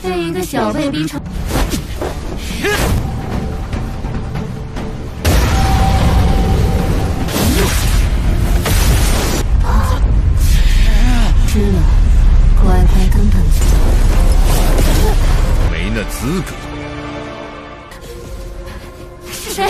被一个小辈逼成。知了，乖乖跟上去。没那资格。是谁？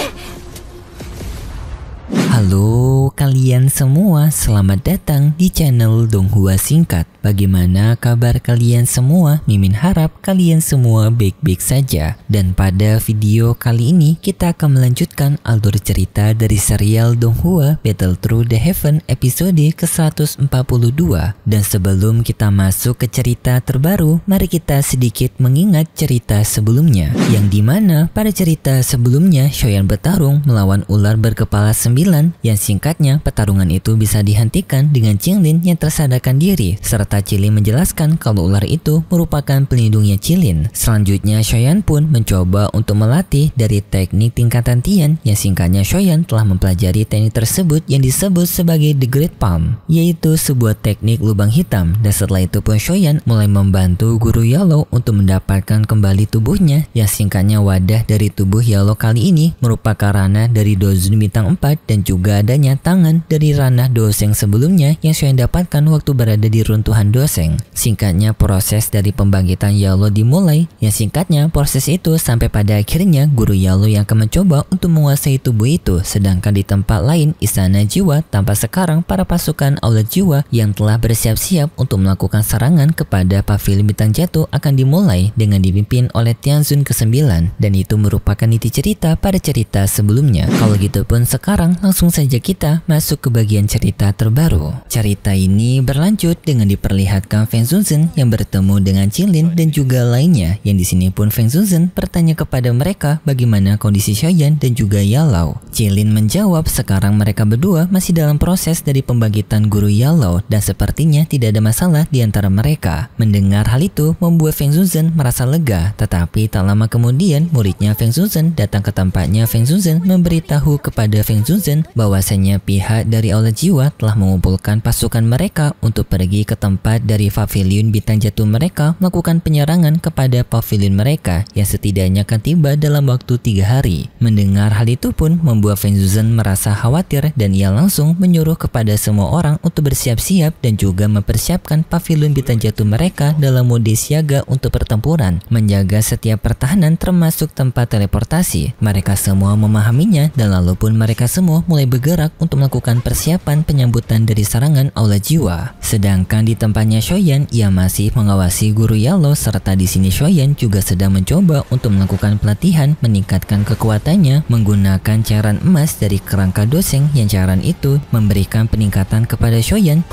Halo kalian semua, selamat datang di channel Donghua Singkat. Bagaimana kabar kalian semua? Mimin harap kalian semua baik-baik saja. Dan pada video kali ini kita akan melanjutkan alur cerita dari serial Donghua Battle Through the Heaven episode ke-142. Dan sebelum kita masuk ke cerita terbaru, mari kita sedikit mengingat cerita sebelumnya, yang dimana pada cerita sebelumnya Shoyan bertarung melawan ular berkepala 9, yang singkatnya pertarungan itu bisa dihentikan dengan Qinglin yang tersadarkan diri, serta Qilin menjelaskan kalau ular itu merupakan pelindungnya Qilin. Selanjutnya Shoyan pun mencoba untuk melatih dari teknik tingkatan Tian, yang singkatnya Shoyan telah mempelajari teknik tersebut yang disebut sebagai The Great Palm, yaitu sebuah teknik lubang hitam. Dan setelah itu pun Shoyan mulai membantu guru Yalo untuk mendapatkan kembali tubuhnya, yang singkatnya wadah dari tubuh Yalo kali ini merupakan ranah dari Dozun bintang 4 dan juga adanya tangan dari ranah Doseng sebelumnya yang Shoyan dapatkan waktu berada di runtuhan Doseng. Singkatnya proses dari pembangkitan Yalo dimulai, yang singkatnya proses itu sampai pada akhirnya guru Yalo yang akan mencoba untuk menguasai tubuh itu, sedangkan di tempat lain Istana Jiwa tampak sekarang para pasukan Aula Jiwa yang telah bersiap-siap untuk melakukan serangan kepada Pavilion Bintang Jatuh akan dimulai dengan dipimpin oleh Tianzun ke-9, dan itu merupakan inti cerita pada cerita sebelumnya. Kalau gitu pun sekarang langsung saja kita masuk ke bagian cerita terbaru. Cerita ini berlanjut dengan diperlihatkan Feng Zunzhen yang bertemu dengan Qilin dan juga lainnya, yang di sini pun Feng Zunzhen bertanya kepada mereka bagaimana kondisi Shoyan dan juga Yalao. Qilin menjawab sekarang mereka berdua masih dalam proses dari pembangkitan guru Yalao dan sepertinya tidak ada masalah di antara mereka. Mendengar hal itu membuat Feng Zunzhen merasa lega, tetapi tak lama kemudian muridnya Feng Zunzhen datang ke tempatnya. Feng Zunzhen memberitahu kepada Feng Zunzhen bahwasanya pihak dari Aula Jiwa telah mengumpulkan pasukan mereka untuk pergi ke tempat dari Pavilion Bintang Jatuh mereka melakukan penyerangan kepada pavilion mereka yang setidaknya akan tiba dalam waktu 3 hari. Mendengar hal itu pun membuat Feng Zunzhen merasa khawatir dan ia langsung menyuruh kepada semua orang untuk bersiap-siap dan juga mempersiapkan Pavilion Bintang Jatuh mereka dalam mode siaga untuk pertempuran, menjaga setiap pertahanan termasuk tempat teleportasi. Mereka semua memahaminya dan lalu pun mereka semua mulai bergerak untuk melakukan persiapan penyambutan dari serangan Aula Jiwa. Sedangkan di tempatnya Shoyan, ia masih mengawasi guru Yalo, serta di sini Shoyan juga sedang mencoba untuk melakukan pelatihan meningkatkan kekuatannya menggunakan cairan emas dari kerangka Doseng, yang cairan itu memberikan peningkatan kepada Shoyan.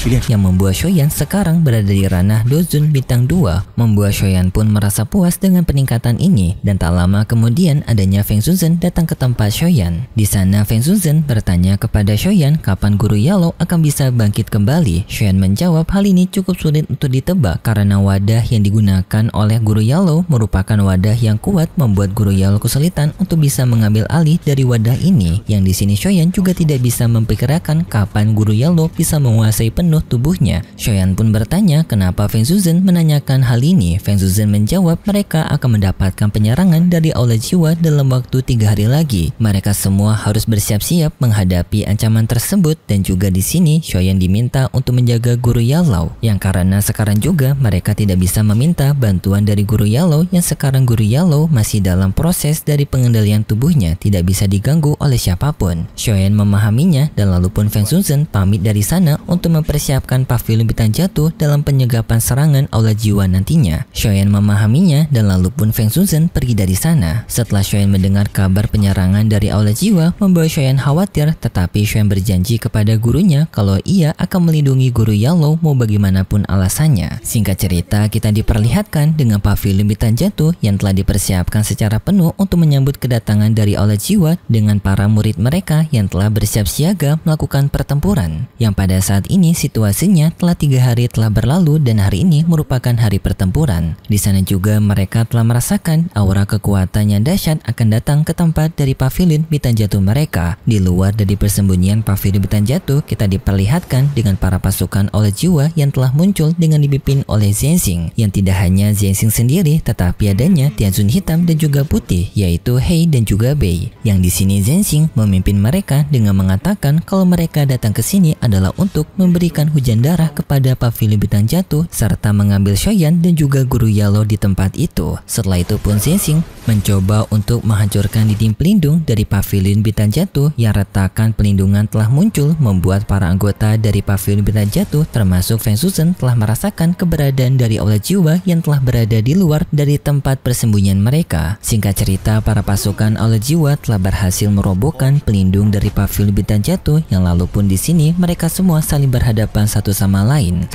Yang membuat Shoyan sekarang berada di ranah Dozun bintang 2. Membuat Shoyan pun merasa puas dengan peningkatan ini, dan tak lama kemudian adanya Feng Zunzhen datang ke tempat Shoyan. Di sana Feng Zunzhen bertanya kepada Shoyan kapan guru Yalo akan bisa bangkit kembali. Shoyan menjawab hal ini cukup sulit untuk ditebak karena wadah yang digunakan oleh guru Yalo merupakan wadah yang kuat, membuat guru Yalo kesulitan untuk bisa mengambil alih dari wadah ini. Yang di sini Shoyan juga tidak bisa memperkirakan kapan guru Yalo bisa menguasai penuh tubuhnya. Shoyan pun bertanya kenapa Feng Zunzhen menanyakan hal ini. Feng Zunzhen menjawab mereka akan mendapatkan penyerangan dari Aula Jiwa dalam waktu 3 hari lagi. Mereka semua harus bersiap-siap menghadapi ancaman tersebut, dan juga di sini Shoyan diminta untuk menjaga guru Yalao, yang karena sekarang juga mereka tidak bisa meminta bantuan dari guru Yalao, yang sekarang guru Yalao masih dalam proses dari pengendalian tubuhnya, tidak bisa diganggu oleh siapapun. Shoyan memahaminya dan lalu pun Feng Zunzhen pamit dari sana untuk mempersiapkan Pavilion Bintang Jatuh dalam penyegapan serangan Aula Jiwa nantinya. Shoyan memahaminya dan lalu pun Feng Zunzhen pergi dari sana. Setelah Shoyan mendengar kabar penyerangan dari Aula Jiwa, membuat Shoyan khawatir, tetapi Shoyan berjanji kepada gurunya kalau ia akan melindungi guru Yalo mau bagaimanapun alasannya. Singkat cerita, kita diperlihatkan dengan Pavilion Bintang Jatuh yang telah dipersiapkan secara penuh untuk menyambut kedatangan dari Aula Jiwa dengan para murid mereka yang telah bersiap siaga melakukan pertempuran. Yang pada saat ini situasinya telah 3 hari telah berlalu dan hari ini merupakan hari pertempuran. Di sana juga mereka telah merasakan aura kekuatan yang dahsyat akan datang ke tempat dari pavilion bintang jatuh mereka. Di luar dari persembunyian pavilion bintang jatuh, kita diperlihatkan dengan para pasukan oleh jiwa yang telah muncul dengan dipimpin oleh Zhenxing. Yang tidak hanya Zhenxing sendiri, tetapi adanya Tianzun hitam dan juga putih, yaitu He dan juga Bei. Yang di sini Zhenxing memimpin mereka dengan mengatakan kalau mereka datang ke sini adalah untuk memberikan hujan darah kepada pavilion bintang jatuh serta mengambil Shoyan dan juga guru Yalo di tempat itu. Setelah itu pun Zhenxing mencoba untuk menghancurkan dinding pelindung dari pavilion bintang jatuh. Yang retakan pelindungan telah muncul membuat para anggota dari pavilion bintang jatuh termasuk Feng Suzhen telah merasakan keberadaan dari aula jiwa yang telah berada di luar dari tempat persembunyian mereka. Singkat cerita, para pasukan aula jiwa telah berhasil merobohkan pelindung dari pavilion bintang jatuh yang lalu pun di sini mereka semua saling berhadapan satu sama lain.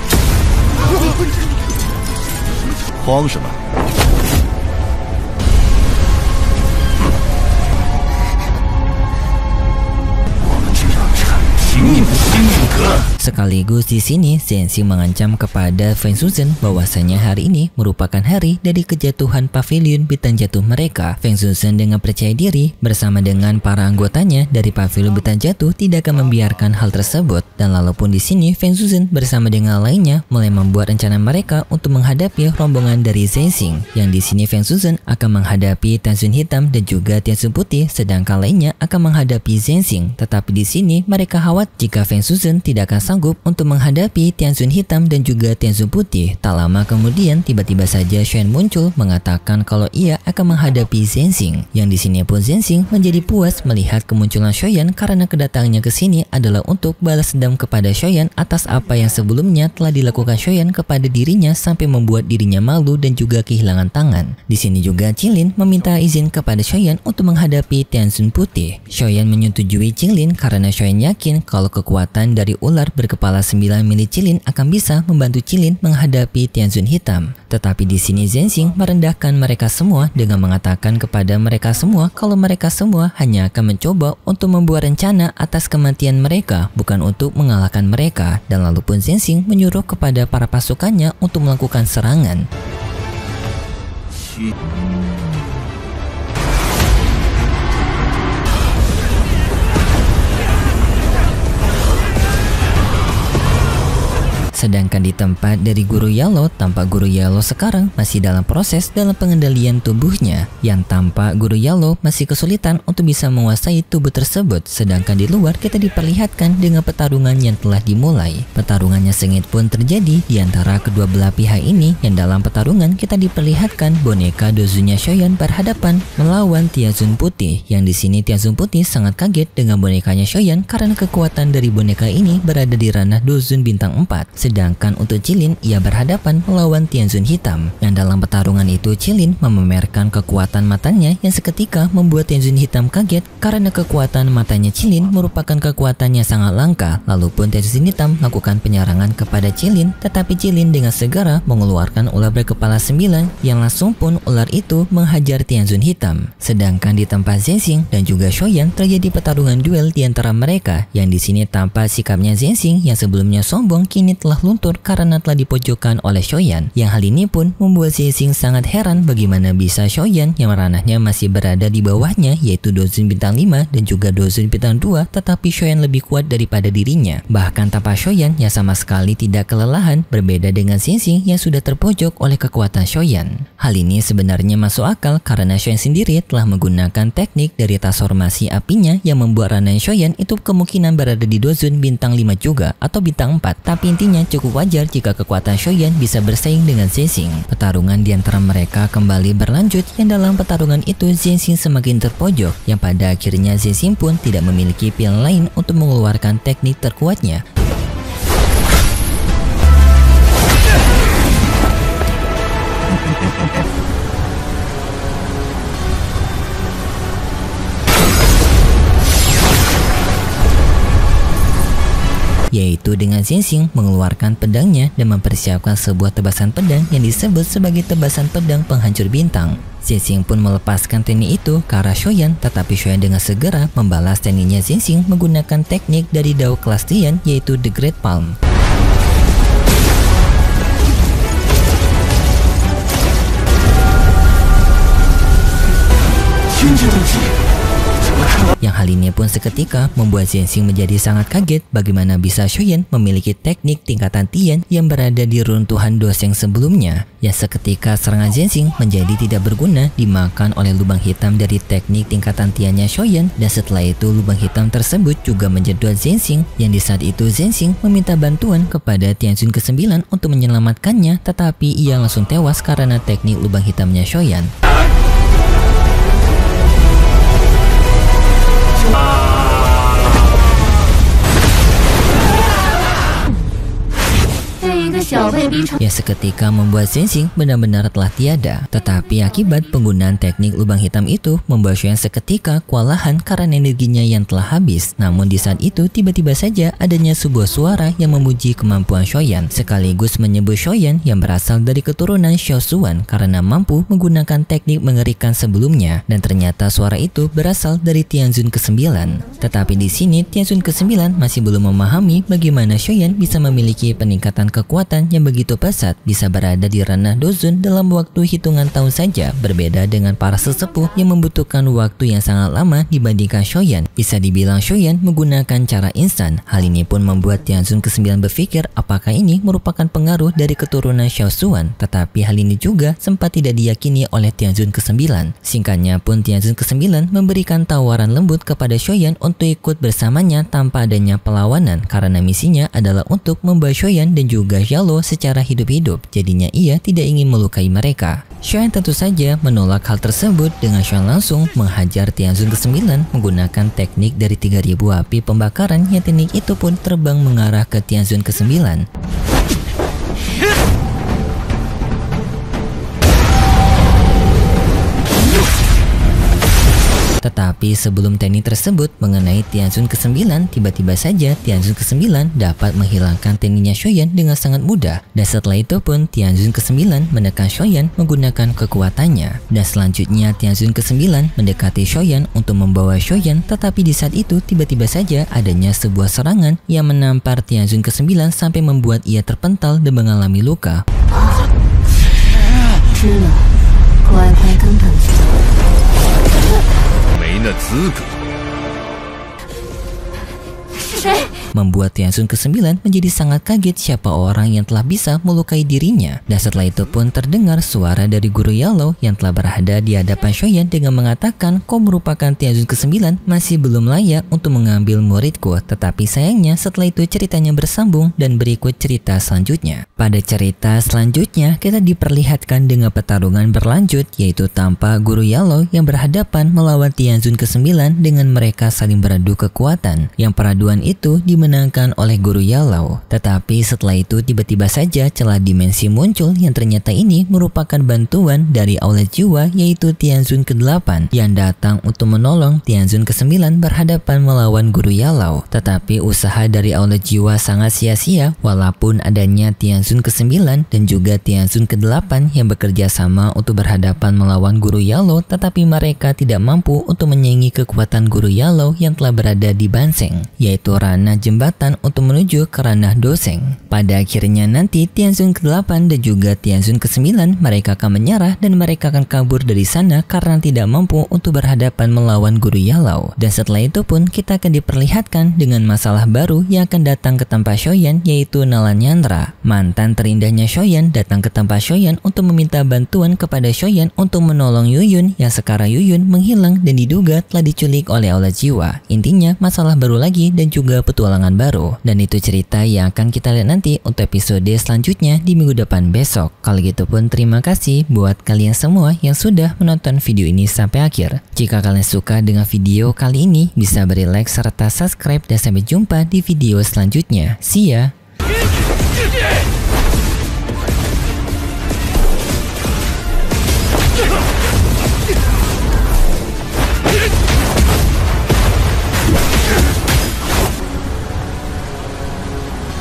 慌什么？ Sekaligus di sini Zhenxing mengancam kepada Feng Suzhen bahwasanya hari ini merupakan hari dari kejatuhan pavilion bintang jatuh mereka. Feng Suzhen dengan percaya diri bersama dengan para anggotanya dari pavilion bintang jatuh tidak akan membiarkan hal tersebut. Dan lalu pun di sini Feng Suzhen bersama dengan lainnya mulai membuat rencana mereka untuk menghadapi rombongan dari Zhenxing. Yang di sini Feng Suzhen akan menghadapi Tianzun hitam dan juga Tianzun putih, sedangkan lainnya akan menghadapi Zhenxing. Tetapi di sini mereka khawatir jika Feng Suzhen tidak akan sanggup untuk menghadapi Tianzun hitam dan juga Tianzun putih. Tak lama kemudian tiba-tiba saja Shoyan muncul mengatakan kalau ia akan menghadapi Zhenxing. Yang di sini pun Zhenxing menjadi puas melihat kemunculan Shoyan karena kedatangannya ke sini adalah untuk balas dendam kepada Shoyan atas apa yang sebelumnya telah dilakukan Shoyan kepada dirinya sampai membuat dirinya malu dan juga kehilangan tangan. Di sini juga Qinglin meminta izin kepada Shoyan untuk menghadapi Tianzun putih. Shoyan menyetujui Qinglin karena Shoyan yakin kalau kekuatan dari ular berkepala 9 milik Qinglin akan bisa membantu Qinglin menghadapi Tianzun hitam. Tetapi di sini Zhenxing merendahkan mereka semua dengan mengatakan kepada mereka semua kalau mereka semua hanya akan mencoba untuk membuat rencana atas kematian mereka, bukan untuk mengalahkan mereka. Dan lalu pun Zhenxing menyuruh kepada para pasukannya untuk melakukan serangan. Sedangkan di tempat dari guru Yalo, tampak guru Yalo sekarang masih dalam proses dalam pengendalian tubuhnya. Yang tampak guru Yalo masih kesulitan untuk bisa menguasai tubuh tersebut. Sedangkan di luar kita diperlihatkan dengan pertarungan yang telah dimulai. Pertarungannya sengit pun terjadi di antara kedua belah pihak ini. Yang dalam pertarungan kita diperlihatkan boneka Dozunya Shoyan berhadapan melawan Tianzun putih. Yang di sini Tianzun putih sangat kaget dengan bonekanya Shoyan karena kekuatan dari boneka ini berada di ranah Dozun bintang 4. Sedangkan untuk Qinglin, ia berhadapan melawan Tianzun hitam. Yang dalam pertarungan itu Qinglin memamerkan kekuatan matanya yang seketika membuat Tianzun hitam kaget karena kekuatan matanya Qinglin merupakan kekuatan yang sangat langka. Lalu pun Tianzun hitam melakukan penyerangan kepada Qinglin, tetapi Qinglin dengan segera mengeluarkan ular berkepala 9 yang langsung pun ular itu menghajar Tianzun hitam. Sedangkan di tempat Zhenxing dan juga Shoyan terjadi pertarungan duel di antara mereka. Yang di sini tampak sikapnya Zhenxing yang sebelumnya sombong kini telah luntur karena telah dipojokkan oleh Shoyan. Yang hal ini pun membuat Zhenxing sangat heran bagaimana bisa Shoyan yang ranahnya masih berada di bawahnya yaitu Dozun bintang 5 dan juga Dozun bintang 2, tetapi Shoyan lebih kuat daripada dirinya. Bahkan tanpa Shoyan yang sama sekali tidak kelelahan, berbeda dengan Zhenxing yang sudah terpojok oleh kekuatan Shoyan. Hal ini sebenarnya masuk akal karena Shoyan sendiri telah menggunakan teknik dari transformasi apinya yang membuat ranah Shoyan itu kemungkinan berada di Dozun bintang 5 juga atau bintang 4. Tapi intinya cukup wajar jika kekuatan Shoyan bisa bersaing dengan Zhenxing. Pertarungan di antara mereka kembali berlanjut yang dalam pertarungan itu Zhenxing semakin terpojok yang pada akhirnya Zhenxing pun tidak memiliki pilihan lain untuk mengeluarkan teknik terkuatnya. Yaitu dengan Zhenxing mengeluarkan pedangnya dan mempersiapkan sebuah tebasan pedang yang disebut sebagai tebasan pedang penghancur bintang. Zhenxing pun melepaskan teknik itu ke arah Shoyan, tetapi Shoyan dengan segera membalas tekniknya Zhenxing menggunakan teknik dari Dao kelas Tian yaitu The Great Palm. seketika membuat Zhenxing menjadi sangat kaget bagaimana bisa Shoyan memiliki teknik tingkatan Tian yang berada di runtuhan doseng sebelumnya. Ya, seketika serangan Zhenxing menjadi tidak berguna dimakan oleh lubang hitam dari teknik tingkatan Tiannya Shoyan, dan setelah itu lubang hitam tersebut juga menjedot Zhenxing, yang di saat itu Zhenxing meminta bantuan kepada Tianjun ke-9 untuk menyelamatkannya, tetapi ia langsung tewas karena teknik lubang hitamnya Shoyan. Yang seketika membuat Zhenxing benar-benar telah tiada. Tetapi akibat penggunaan teknik lubang hitam itu membuat Shoyan seketika kewalahan karena energinya yang telah habis. Namun di saat itu tiba-tiba saja adanya sebuah suara yang memuji kemampuan Shoyan, sekaligus menyebut Shoyan yang berasal dari keturunan Xiao Zuan karena mampu menggunakan teknik mengerikan sebelumnya, dan ternyata suara itu berasal dari Tianjun ke-9. Tetapi di sini Tianjun ke-9 masih belum memahami bagaimana Shoyan bisa memiliki peningkatan kekuatan yang begitu pesat, bisa berada di ranah Dozun dalam waktu hitungan tahun saja, berbeda dengan para sesepuh yang membutuhkan waktu yang sangat lama dibandingkan Shoyan. Bisa dibilang Shoyan menggunakan cara instan. Hal ini pun membuat Tianjun ke-9 berpikir apakah ini merupakan pengaruh dari keturunan Xiao Zuan, tetapi hal ini juga sempat tidak diyakini oleh Tianjun ke-9. Singkatnya pun Tianjun ke-9 memberikan tawaran lembut kepada Shoyan untuk ikut bersamanya tanpa adanya perlawanan, karena misinya adalah untuk membawa Shoyan dan juga Xiaolo secara hidup-hidup, jadinya ia tidak ingin melukai mereka. Shoyan tentu saja menolak hal tersebut dengan Shoyan langsung menghajar Tianjun ke-9 menggunakan teknik dari 3000 api pembakaran, yang teknik itu pun terbang mengarah ke Tianjun ke-9. Tetapi sebelum teknik tersebut mengenai Tianjun ke-9, tiba-tiba saja Tianjun ke-9 dapat menghilangkan tekniknya Shoyan dengan sangat mudah. Dan setelah itu pun Tianjun ke-9 menekan Shoyan menggunakan kekuatannya. Dan selanjutnya Tianjun ke-9 mendekati Shoyan untuk membawa Shoyan, tetapi di saat itu tiba-tiba saja adanya sebuah serangan yang menampar Tianjun ke-9 sampai membuat ia terpental dan mengalami luka. Membuat Tianjun ke-9 menjadi sangat kaget siapa orang yang telah bisa melukai dirinya. Dan setelah itu pun terdengar suara dari Guru Yalo yang telah berada di hadapan Shoyan dengan mengatakan, kau merupakan Tianjun ke-9 masih belum layak untuk mengambil muridku. Tetapi sayangnya setelah itu ceritanya bersambung dan berikut cerita selanjutnya. Pada cerita selanjutnya kita diperlihatkan dengan pertarungan berlanjut, yaitu tanpa Guru Yalo yang berhadapan melawan Tianjun ke-9 dengan mereka saling beradu kekuatan. Yang peraduan itu dimenangkan oleh Guru Yalo. Tetapi setelah itu tiba-tiba saja celah dimensi muncul yang ternyata ini merupakan bantuan dari Aula Jiwa, yaitu Tianjun ke-8 yang datang untuk menolong Tianjun ke-9 berhadapan melawan Guru Yalo. Tetapi usaha dari Aula Jiwa sangat sia-sia walaupun adanya Tianjun ke-9 dan juga Tianjun ke-8 yang bekerja sama untuk berhadapan melawan Guru Yalo, tetapi mereka tidak mampu untuk menyaingi kekuatan Guru Yalo yang telah berada di Banseng, yaitu ranah jembatan untuk menuju ke ranah Doseng. Pada akhirnya nanti Tianjun ke-8 dan juga Tianjun ke-9 mereka akan menyerah dan mereka akan kabur dari sana karena tidak mampu untuk berhadapan melawan Guru Yalo. Dan setelah itu pun kita akan diperlihatkan dengan masalah baru yang akan datang ke tempat Shoyan, yaitu Nalanyandra. Mantan terindahnya Shoyan datang ke tempat Shoyan untuk meminta bantuan kepada Shoyan untuk menolong Yuyun yang sekarang Yuyun menghilang dan diduga telah diculik oleh Aula Jiwa. Intinya masalah baru lagi dan juga petualangan baru. Dan itu cerita yang akan kita lihat nanti untuk episode selanjutnya di minggu depan besok. Kalau gitu pun terima kasih buat kalian semua yang sudah menonton video ini sampai akhir. Jika kalian suka dengan video kali ini, bisa beri like serta subscribe dan sampai jumpa di video selanjutnya. See ya!